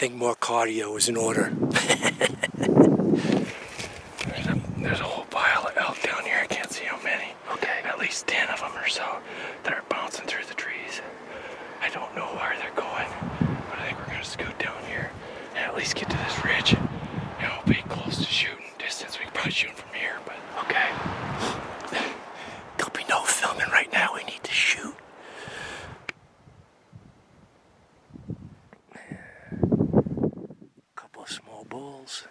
think more cardio is in order. There's a whole pile of elk down here. I can't see how many. Okay. At least 10 of them or so that are bouncing through the trees. I don't know where they're going, but I think we're gonna scoot down here and at least get to this ridge. And we'll be close to shooting distance. We can probably shoot from here, but okay. There'll be no filming right now. We need to shoot. Couple of small bulls,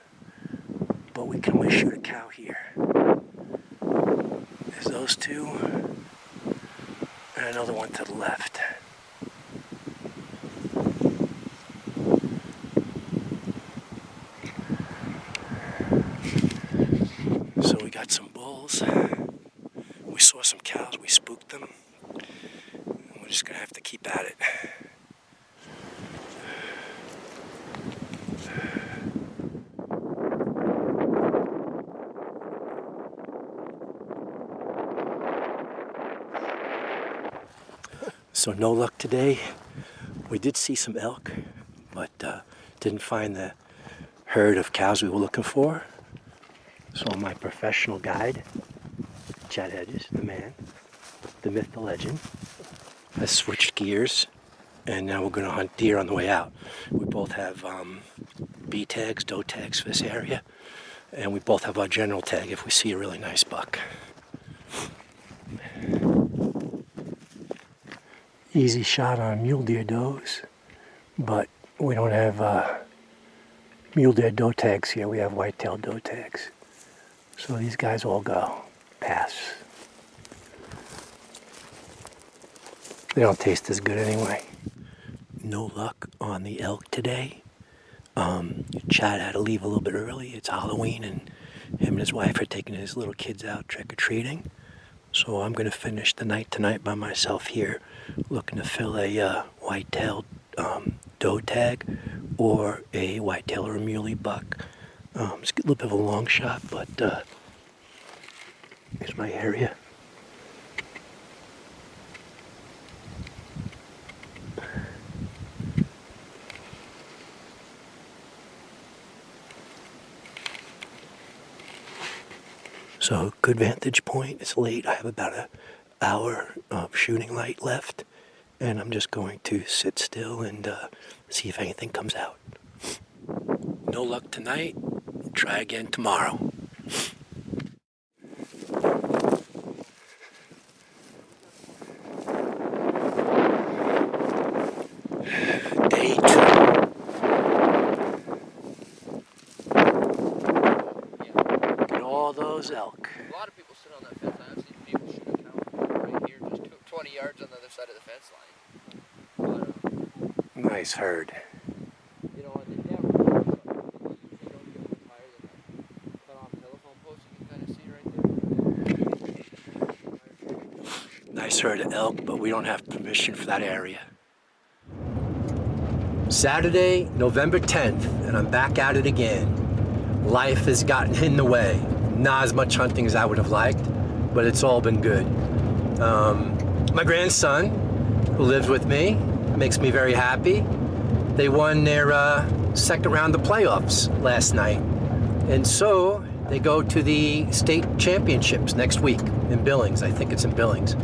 but we can only shoot a cow here. There's those two, and another one to the left. So we got some bulls. We saw some cows, we spooked them. And we're just gonna have to keep at it. So no luck today. We did see some elk, but didn't find the herd of cows we were looking for. So my professional guide, Chad Hedges, the man, the myth, the legend, has switched gears, and now we're going to hunt deer on the way out. We both have B tags, doe tags for this area, and we both have our general tag if we see a really nice buck. Easy shot on mule deer does, but we don't have mule deer doe tags here. We have white-tailed doe tags. So these guys all go. Pass. They don't taste as good anyway. No luck on the elk today. Chad had to leave a little bit early. It's Halloween, and him and his wife are taking his little kids out trick-or-treating. So I'm going to finish the night tonight by myself here, looking to fill a white-tailed doe tag or a white-tail or a muley buck. It's a little bit of a long shot, but here's my area. So good vantage point. It's late. I have about an hour of shooting light left, and I'm just going to sit still and see if anything comes out. No luck tonight. Try again tomorrow. Day 2. Look at all those elk. A lot of people sit on that fence. I've seen people shoot a cow right here, just 20 yards on the other side of the fence line. But, nice herd. you know, and they never usually don't get much higher than that cut-off telephone post you can kind of see right there. Nice herd of elk, but we don't have permission for that area. Saturday, November 10th, and I'm back at it again. Life has gotten in the way. Not as much hunting as I would have liked, but it's all been good. My grandson, who lives with me, makes me very happy. They won their second round of playoffs last night. And so they go to the state championships next week in Billings. I think it's in Billings.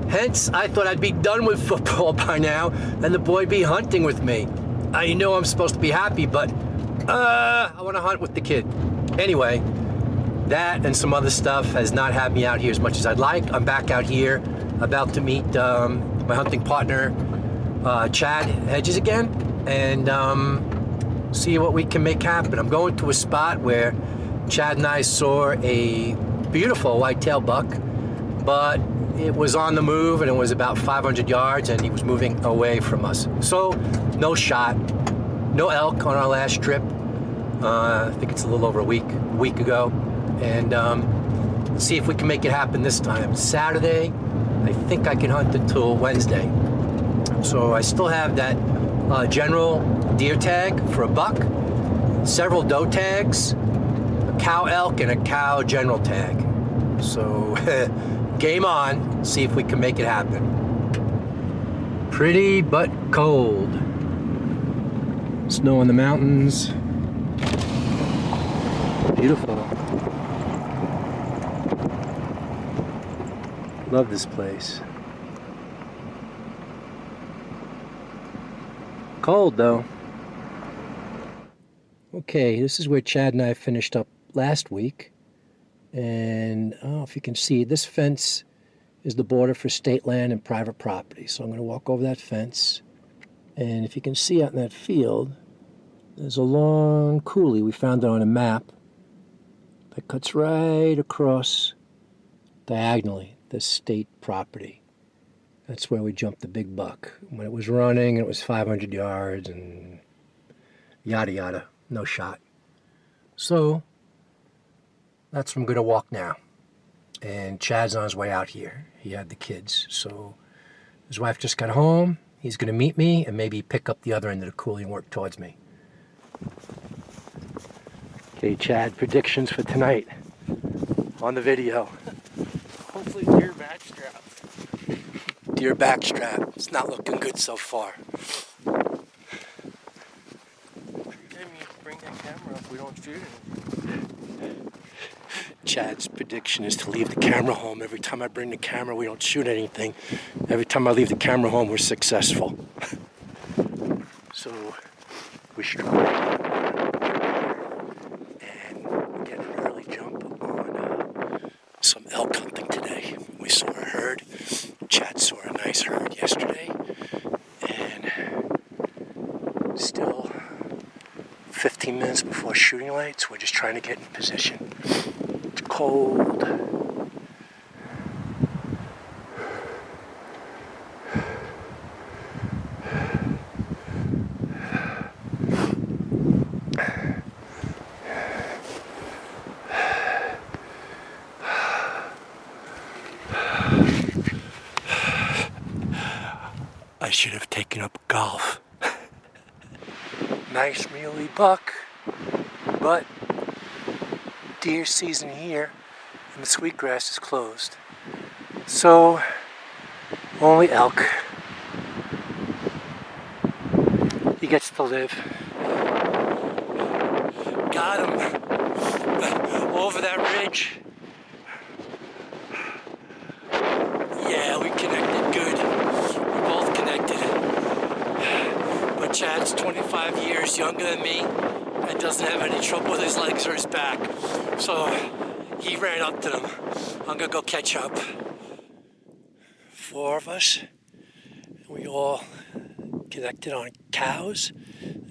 Hence, I thought I'd be done with football by now and the boy be hunting with me. I know I'm supposed to be happy, but I want to hunt with the kid. Anyway, that and some other stuff has not had me out here as much as I'd like. I'm back out here, about to meet my hunting partner, Chad Hedges again, and see what we can make happen. I'm going to a spot where Chad and I saw a beautiful whitetail buck, but it was on the move and it was about 500 yards and he was moving away from us. So, no shot, no elk on our last trip. I think it's a little over a week ago. And see if we can make it happen this time. Saturday, I think I can hunt until Wednesday. So I still have that general deer tag for a buck, several doe tags, a cow elk, and a cow general tag. So game on, see if we can make it happen. Pretty but cold. Snow on the mountains. Beautiful. Love this place. Cold though. Okay, this is where Chad and I finished up last week. And I don't know if you can see, this fence is the border for state land and private property. So I'm going to walk over that fence. And if you can see out in that field, there's a long coulee. We found it on a map that cuts right across diagonally the state property. That's where we jumped the big buck. When it was running, it was 500 yards and yada yada. No shot. So that's where I'm going to walk now. And Chad's on his way out here. He had the kids. So his wife just got home. He's going to meet me and maybe pick up the other end of the coulee and work towards me. Okay, Chad, predictions for tonight on the video. Hopefully deer backstrap. Deer backstrap. It's not looking good so far. Every time you bring that camera up, we don't shoot anything. Chad's prediction is to leave the camera home. Every time I bring the camera, we don't shoot anything. Every time I leave the camera home, we're successful. So we strive and get an early jump on some elk hunting today. We saw a herd. Chad saw a nice herd yesterday. And still 15 minutes before shooting lights, we're just trying to get in position. It's cold. I should have taken up golf. Nice muley buck, but deer season here and the sweetgrass is closed. So only elk. He gets to live. Got him over that ridge. Yeah, we connected good. We both connected. But Chad's 25 years younger than me and doesn't have any trouble with his legs or his back. So he ran up to them. I'm gonna go catch up. 4 of us. We all connected on cows.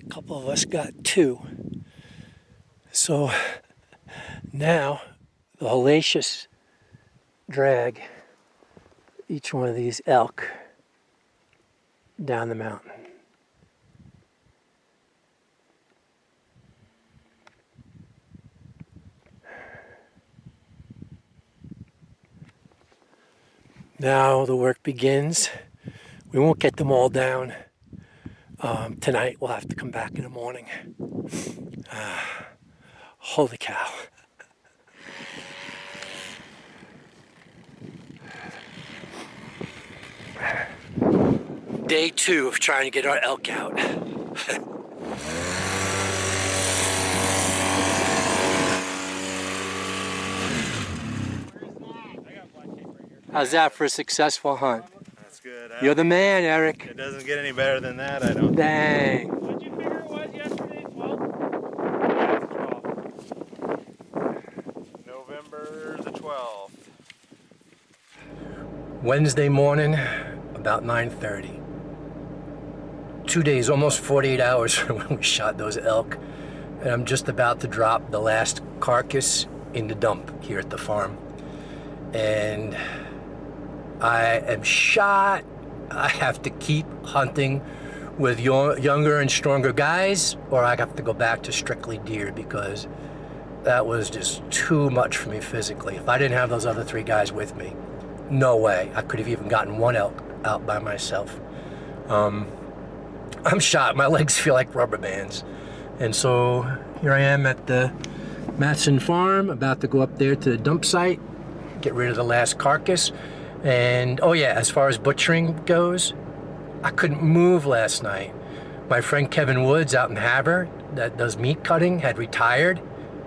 A couple of us got 2. So now the hellacious drag each one of these elk down the mountain. Now the work begins. We won't get them all down tonight. We'll have to come back in the morning. Holy cow. Day 2 of trying to get our elk out. How's that for a successful hunt? That's good. You're the man, Eric. It doesn't get any better than that, I don't. Dang. What did you figure it was yesterday, 12? November the 12th. Wednesday morning, about 9:30. 2 days, almost 48 hours from when we shot those elk. And I'm just about to drop the last carcass in the dump here at the farm. And I am shot. I have to keep hunting with younger and stronger guys, or I have to go back to strictly deer because that was just too much for me physically. If I didn't have those other 3 guys with me, no way I could have even gotten 1 elk out by myself. I'm shot. My legs feel like rubber bands. And so here I am at the Matson farm, about to go up there to the dump site, get rid of the last carcass. And oh yeah, as far as butchering goes, I couldn't move last night. My friend Kevin Woods out in Havre that does meat cutting had retired,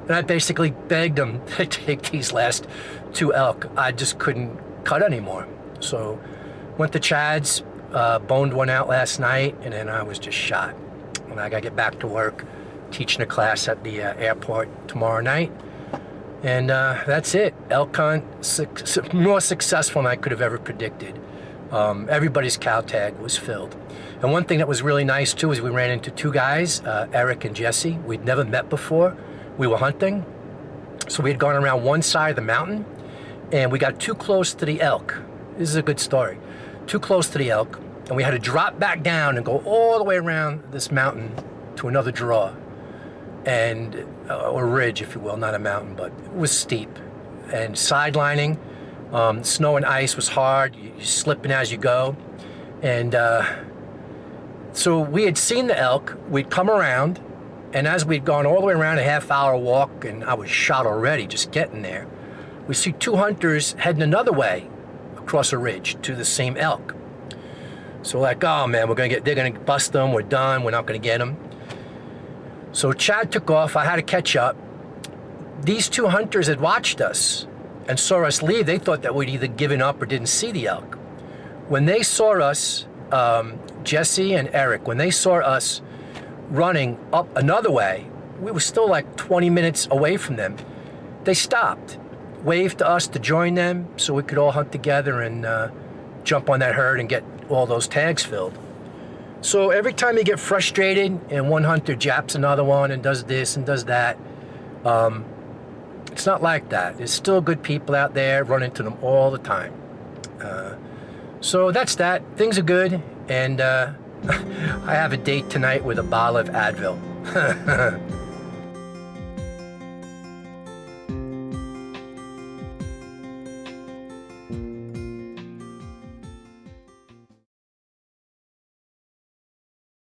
and I basically begged him to take these last 2 elk. I just couldn't cut anymore. So went to Chad's, boned one out last night, and then I was just shot. And I gotta get back to work, teaching a class at the airport tomorrow night. And that's it. Elk hunt, more successful than I could have ever predicted. Everybody's cow tag was filled. And one thing that was really nice too is we ran into 2 guys, Eric and Jesse. We'd never met before. We were hunting. So we had gone around one side of the mountain, and we got too close to the elk. This is a good story. Too close to the elk, and we had to drop back down and go all the way around this mountain to another draw. And or ridge, if you will, not a mountain, but it was steep. And sidelining, snow and ice was hard. You're slipping as you go. And so we had seen the elk. We'd come around, and as we'd gone all the way around, a half-hour walk, and I was shot already just getting there, we see 2 hunters heading another way across a ridge to the same elk. So we're like, oh man, they're gonna bust them. We're done. We're not gonna get them. So Chad took off. I had to catch up. These 2 hunters had watched us and saw us leave. They thought that we'd either given up or didn't see the elk. When they saw us, Jesse and Eric, when they saw us running up another way, we were still like 20 minutes away from them. They stopped, waved to us to join them so we could all hunt together and jump on that herd and get all those tags filled. So every time you get frustrated and one hunter japs another one and does this and does that, it's not like that. There's still good people out there, run into them all the time. So that's that. Things are good, and I have a date tonight with a bottle of Advil.